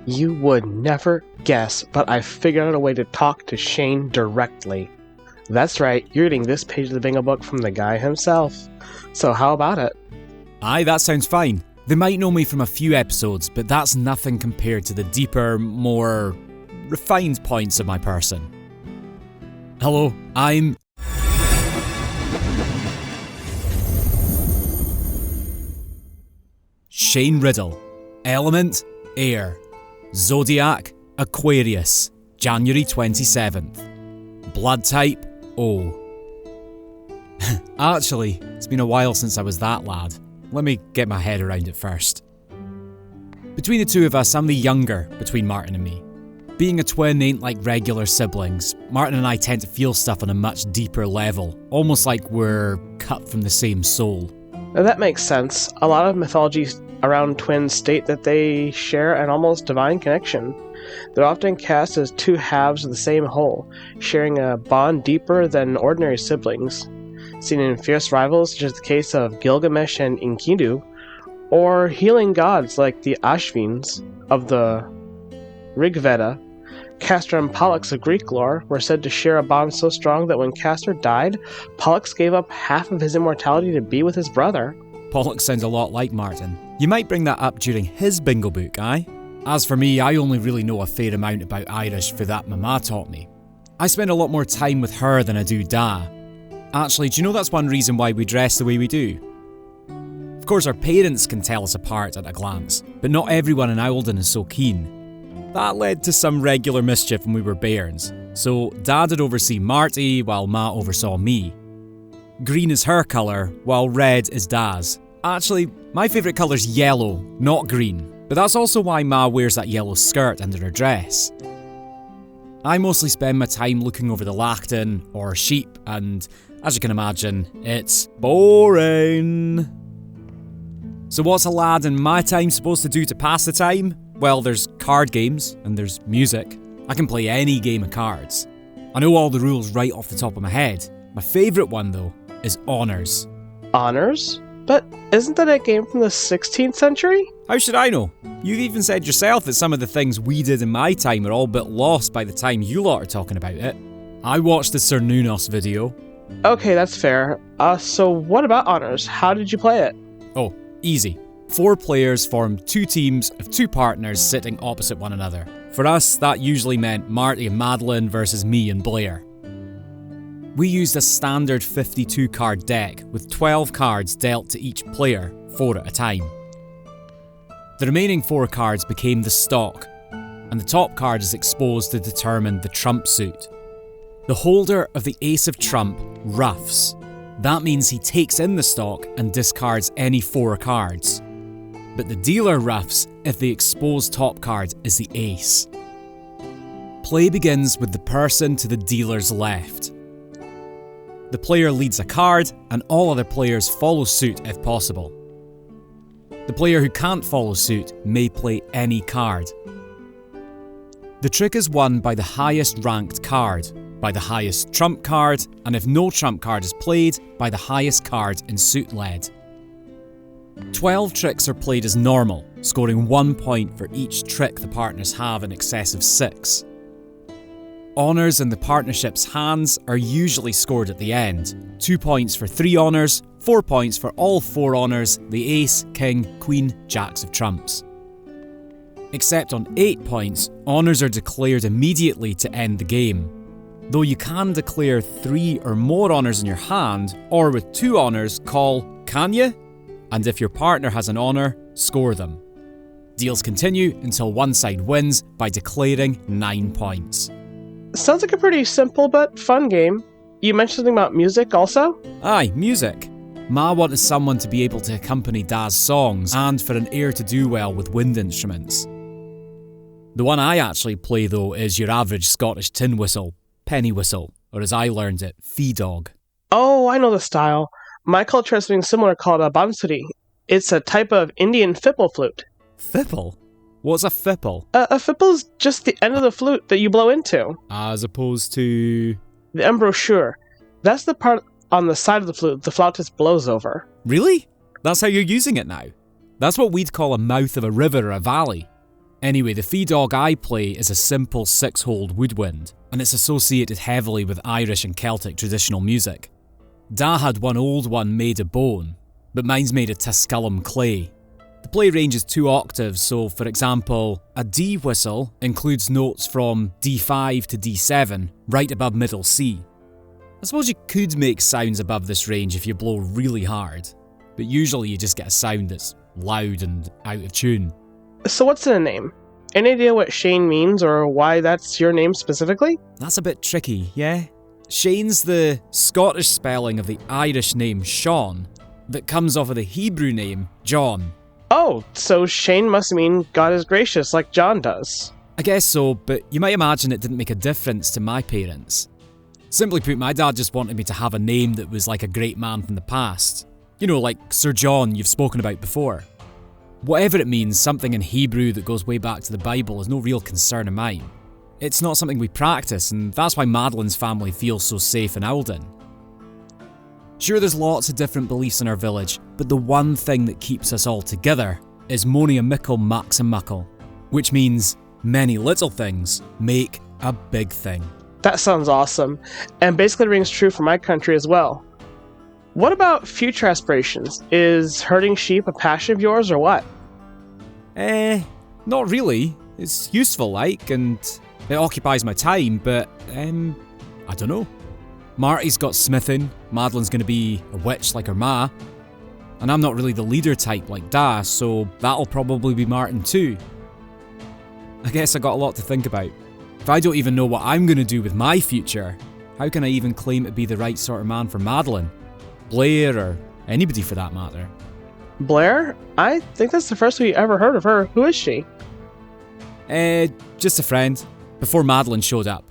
You would never guess, but I figured out a way to talk to Shane directly. That's right, you're reading this page of the bingo book from the guy himself. So how about it? Aye, that sounds fine. They might know me from a few episodes, but that's nothing compared to the deeper, more refined points of my person. Hello, I'm... Shane Riddle. Element, Air. Zodiac, Aquarius. January 27th. Blood type, O. Actually, it's been a while since I was that lad. Let me get my head around it first. Between the two of us, I'm the younger between Martin and me. Being a twin ain't like regular siblings. Martin and I tend to feel stuff on a much deeper level, almost like we're cut from the same soul. Now that makes sense. A lot of mythologies around twins state that they share an almost divine connection. They're often cast as two halves of the same whole, sharing a bond deeper than ordinary siblings. Seen in fierce rivals such as the case of Gilgamesh and Enkidu, or healing gods like the Ashvins of the Rig Veda. Castor and Pollux of Greek lore were said to share a bond so strong that when Castor died, Pollux gave up half of his immortality to be with his brother. Pollux sounds a lot like Martin. You might bring that up during his bingo book, aye? As for me, I only really know a fair amount about Irish for that my ma taught me. I spend a lot more time with her than I do Da. Actually, do you know that's one reason why we dress the way we do? Of course, our parents can tell us apart at a glance, but not everyone in Owlden is so keen. That led to some regular mischief when we were bairns, so Dad would oversee Marty while Ma oversaw me. Green is her colour, while red is Dad's. Actually, my favourite colour's yellow, not green, but that's also why Ma wears that yellow skirt under her dress. I mostly spend my time looking over the Lachtan or sheep, and as you can imagine, it's boring. So what's a lad in my time supposed to do to pass the time? Well, there's card games, and there's music. I can play any game of cards. I know all the rules right off the top of my head. My favourite one, though, is Honours. Honours? But isn't that a game from the 16th century? How should I know? You've even said yourself that some of the things we did in my time are all but lost by the time you lot are talking about it. I watched the Sir Nunos video. Okay, that's fair. So what about Honours? How did you play it? Oh, easy. 4 players form 2 teams of 2 partners sitting opposite one another. For us, that usually meant Marty and Madeline versus me and Blair. We used a standard 52 card deck with 12 cards dealt to each player, 4 at a time. The remaining 4 cards became the stock, and the top card is exposed to determine the trump suit. The holder of the ace of trump ruffs. That means he takes in the stock and discards any 4 cards. But the dealer ruffs if the exposed top card is the ace. Play begins with the person to the dealer's left. The player leads a card, and all other players follow suit if possible. The player who can't follow suit may play any card. The trick is won by the highest ranked card, by the highest trump card, and if no trump card is played, by the highest card in suit led. 12 tricks are played as normal, scoring 1 point for each trick the partners have in excess of 6. Honours in the partnership's hands are usually scored at the end. 2 points for 3 honours, 4 points for all 4 honours, the ace, king, queen, jacks of trumps. Except on 8 points, honours are declared immediately to end the game. Though you can declare 3 or more honours in your hand, or with 2 honours call, can you? And if your partner has an honour, score them. Deals continue until one side wins by declaring 9 points. Sounds like a pretty simple but fun game. You mentioned something about music also? Aye, music. Ma wanted someone to be able to accompany Dad's songs and for an heir to do well with wind instruments. The one I actually play though is your average Scottish tin whistle, penny whistle, or as I learned it, fee dog. Oh, I know the style. My culture has something similar called a bansuri. It's a type of Indian fipple flute. Fipple? What's a fipple? A fipple's just the end of the flute that you blow into. As opposed to... The embouchure. That's the part on the side of the flute the flautist blows over. Really? That's how you're using it now? That's what we'd call a mouth of a river or a valley. Anyway, the Fee Dog I play is a simple 6-holed woodwind, and it's associated heavily with Irish and Celtic traditional music. Da had one old one made of bone, but mine's made of Tusculum clay. The play range is 2 octaves, so for example, a D whistle includes notes from D5 to D7, right above middle C. I suppose you could make sounds above this range if you blow really hard, but usually you just get a sound that's loud and out of tune. So what's in a name? Any idea what Shane means or why that's your name specifically? That's a bit tricky, yeah? Shane's the Scottish spelling of the Irish name Sean that comes off of the Hebrew name John. Oh, so Shane must mean God is gracious like John does. I guess so, but you might imagine it didn't make a difference to my parents. Simply put, my dad just wanted me to have a name that was like a great man from the past. You know, like Sir John you've spoken about before. Whatever it means, something in Hebrew that goes way back to the Bible is no real concern of mine. It's not something we practice, and that's why Madeline's family feels so safe in Eldon. Sure, there's lots of different beliefs in our village, but the one thing that keeps us all together is Mony a Mickle Max a Muckle, which means many little things make a big thing. That sounds awesome, and basically rings true for my country as well. What about future aspirations? Is herding sheep a passion of yours or what? Not really. It's useful, and it occupies my time, but, I don't know. Marty's got smithing, Madeline's gonna be a witch like her ma, and I'm not really the leader type like Da, so that'll probably be Martin too. I guess I got a lot to think about. If I don't even know what I'm gonna do with my future, how can I even claim to be the right sort of man for Madeline? Blair, or anybody for that matter. Blair? I think that's the first we ever heard of her. Who is she? Just a friend, before Madeline showed up.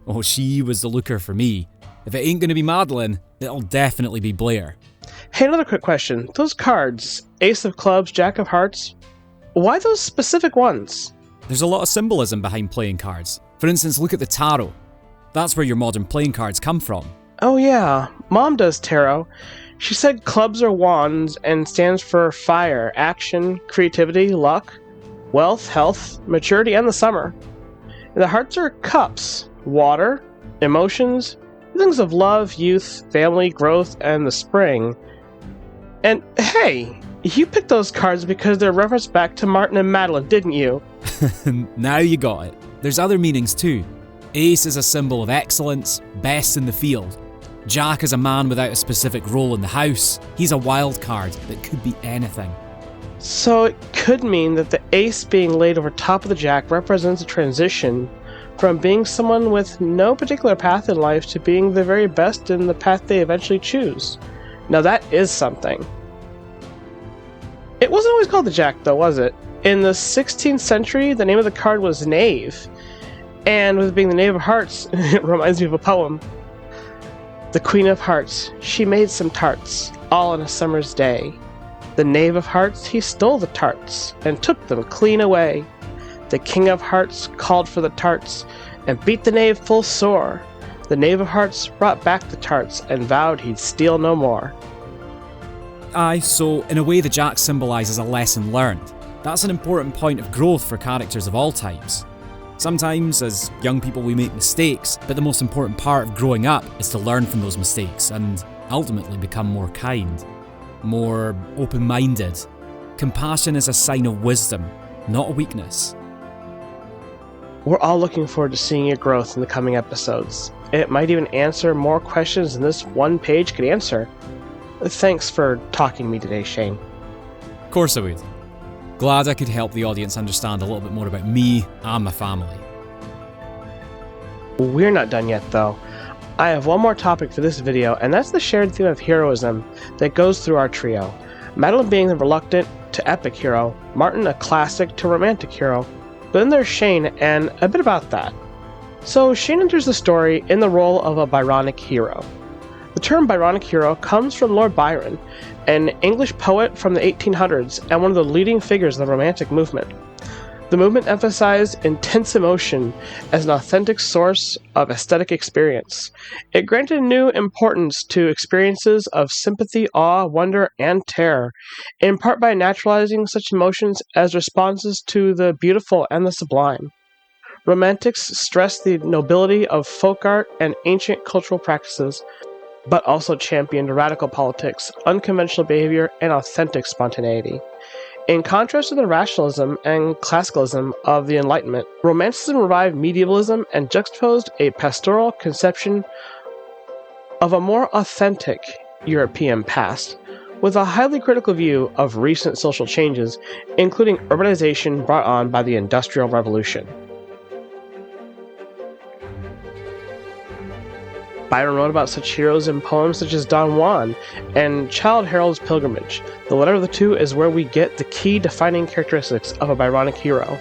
Oh, she was the looker for me. If it ain't gonna be Madeline, it'll definitely be Blair. Hey, another quick question. Those cards, Ace of Clubs, Jack of Hearts, why those specific ones? There's a lot of symbolism behind playing cards. For instance, look at the tarot. That's where your modern playing cards come from. Oh yeah, Mom does tarot. She said clubs are wands and stands for fire, action, creativity, luck, wealth, health, maturity, and the summer. And the hearts are cups, water, emotions, feelings of love, youth, family, growth, and the spring. And hey, you picked those cards because they're referenced back to Martin and Madeline, didn't you? Now you got it. There's other meanings too. Ace is a symbol of excellence, best in the field. Jack is a man without a specific role in the house. He's a wild card that could be anything. So it could mean that the ace being laid over top of the jack represents a transition from being someone with no particular path in life to being the very best in the path they eventually choose. Now that is something. It wasn't always called the jack though, was it? In the 16th century, the name of the card was knave. And with it being the knave of hearts, it reminds me of a poem. The queen of hearts, she made some tarts, all on a summer's day. The knave of hearts, he stole the tarts, and took them clean away. The king of hearts called for the tarts, and beat the knave full sore. The knave of hearts brought back the tarts, and vowed he'd steal no more. Aye, so in a way the jack symbolises a lesson learned. That's an important point of growth for characters of all types. Sometimes, as young people, we make mistakes, but the most important part of growing up is to learn from those mistakes and ultimately become more kind, more open-minded. Compassion is a sign of wisdom, not a weakness. We're all looking forward to seeing your growth in the coming episodes. It might even answer more questions than this one page could answer. Thanks for talking to me today, Shane. Of course I would. Glad I could help the audience understand a little bit more about me and my family. We're not done yet, though. I have one more topic for this video, and that's the shared theme of heroism that goes through our trio. Madeline being the reluctant to epic hero, Martin a classic to romantic hero, but then there's Shane, and a bit about that. So Shane enters the story in the role of a Byronic hero. The term Byronic hero comes from Lord Byron, an English poet from the 1800s and one of the leading figures of the Romantic movement. The movement emphasized intense emotion as an authentic source of aesthetic experience. It granted new importance to experiences of sympathy, awe, wonder, and terror, in part by naturalizing such emotions as responses to the beautiful and the sublime. Romantics stressed the nobility of folk art and ancient cultural practices, but also championed radical politics, unconventional behavior, and authentic spontaneity. In contrast to the rationalism and classicalism of the Enlightenment, Romanticism revived medievalism and juxtaposed a pastoral conception of a more authentic European past, with a highly critical view of recent social changes, including urbanization brought on by the Industrial Revolution. Byron wrote about such heroes in poems such as Don Juan and Childe Harold's Pilgrimage. The latter of the two is where we get the key defining characteristics of a Byronic hero.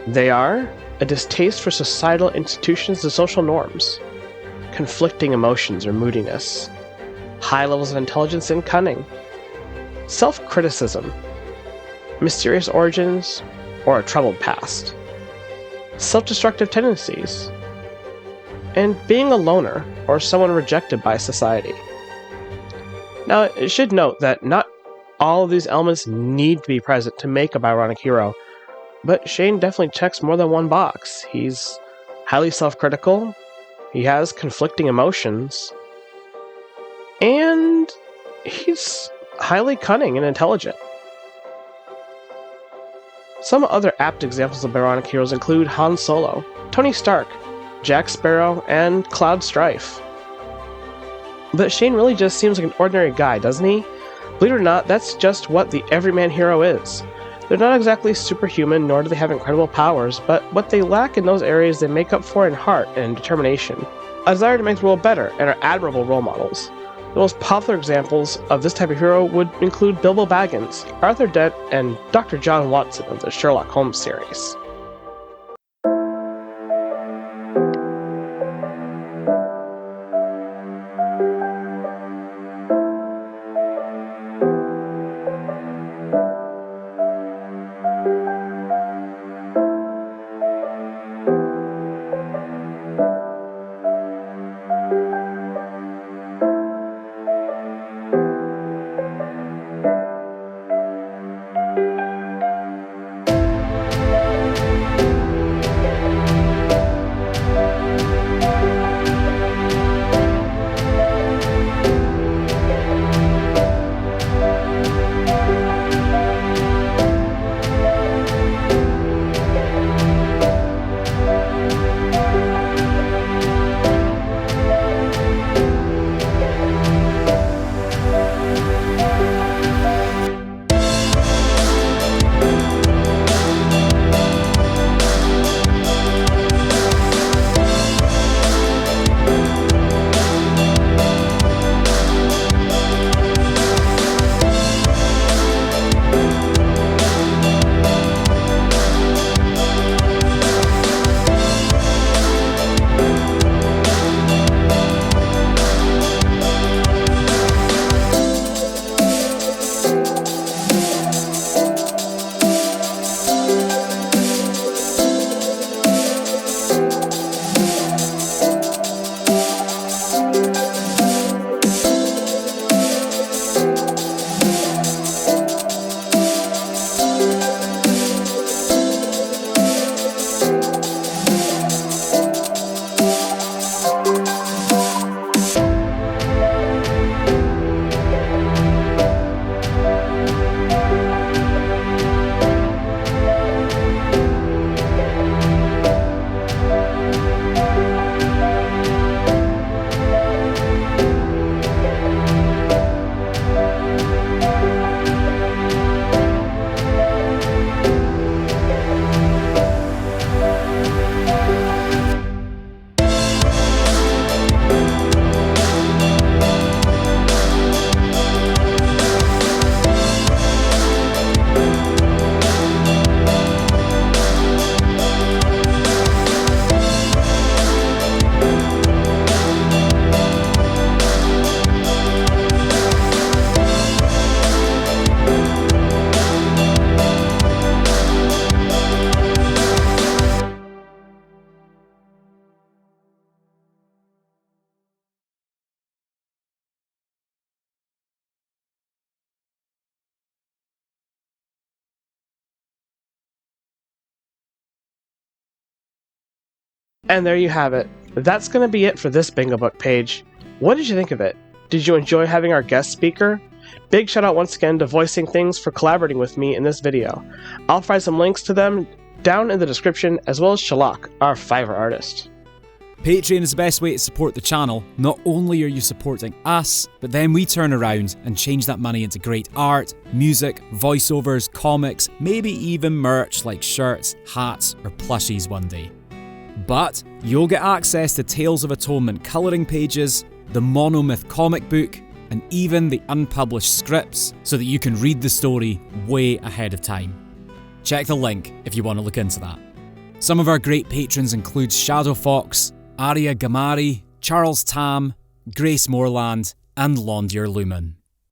They are a distaste for societal institutions and social norms, conflicting emotions or moodiness, high levels of intelligence and cunning, self-criticism, mysterious origins or a troubled past, self-destructive tendencies, and being a loner or someone rejected by society. Now, it should note that not all of these elements need to be present to make a Byronic hero, but Shane definitely checks more than one box. He's highly self-critical, he has conflicting emotions, and he's highly cunning and intelligent. Some other apt examples of Byronic heroes include Han Solo, Tony Stark, Jack Sparrow, and Cloud Strife. But Shane really just seems like an ordinary guy, doesn't he? Believe it or not, that's just what the Everyman hero is. They're not exactly superhuman, nor do they have incredible powers, but what they lack in those areas they make up for in heart and determination, a desire to make the world better, and are admirable role models. The most popular examples of this type of hero would include Bilbo Baggins, Arthur Dent, and Dr. John Watson of the Sherlock Holmes series. And there you have it. That's going to be it for this bingo book page. What did you think of it? Did you enjoy having our guest speaker? Big shout out once again to Voicing Things for collaborating with me in this video. I'll find some links to them down in the description, as well as Shalak, our Fiverr artist. Patreon is the best way to support the channel. Not only are you supporting us, but then we turn around and change that money into great art, music, voiceovers, comics, maybe even merch like shirts, hats, or plushies one day. But you'll get access to Tales of Atonement colouring pages, the Monomyth comic book, and even the unpublished scripts, so that you can read the story way ahead of time. Check the link if you want to look into that. Some of our great patrons include Shadow Fox, Arya Gamari, Charles Tam, Grace Moreland, and Londier Lumen.